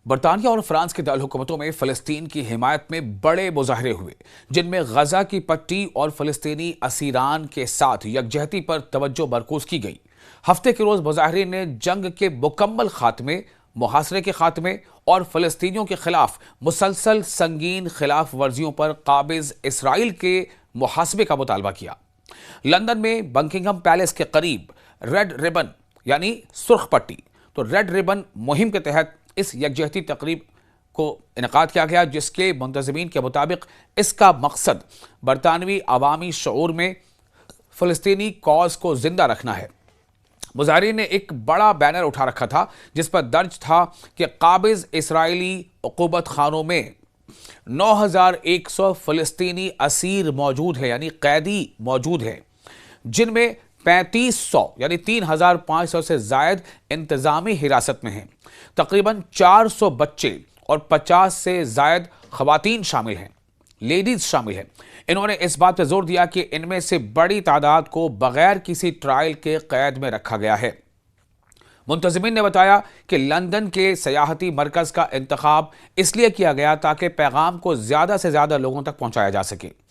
बरतानिया और फ्रांस की दारकूमतों में फ़लस्तीन की हिमायत में बड़े मुजाहरे हुए, जिनमें गजा की पट्टी और फ़लस्तीनी असीरान के साथ यकजहती पर तवज्जो मरकूज की गई। हफ्ते के रोज मुजाहरीन ने जंग के मुकम्मल खात्मे, मुहासरे के खात्मे और फ़लस्तीनियों के खिलाफ मुसलसल संगीन खिलाफ वर्जियों पर काबिज इसराइल के मुहासबे का मुतालबा किया। लंदन में बकिंघम पैलेस के करीब रेड रिबन यानी सुर्ख पट्टी रेड रिबन मुहिम के तहत इस यकजहती तकरीब को इनेकाद किया गया, जिसके मुंतज़मीन के मुताबिक इसका मकसद बरतानवी अवामी शऊर में फ़लस्तीनी कॉज को जिंदा रखना है। मुजाहिरीन ने एक बड़ा बैनर उठा रखा था जिस पर दर्ज था कि काबिज इसराइली उक़ूबत खानों में 9100 फ़लस्तीनी असीर मौजूद है, यानी कैदी मौजूद है, जिनमें 3500 यानी 3500 से जायद इंतजामी हिरासत में हैं। तकरीबन 400 बच्चे और 50 से जायद खवातीन शामिल हैं, लेडीज शामिल हैं। इन्होंने इस बात पर जोर दिया कि इनमें से बड़ी तादाद को बगैर किसी ट्रायल के कैद में रखा गया है। मुंतज़मीन ने बताया कि लंदन के सयाहती मरकज का इंतखाब इसलिए किया गया ताकि पैगाम को ज्यादा से ज्यादा लोगों तक पहुंचाया जा सके।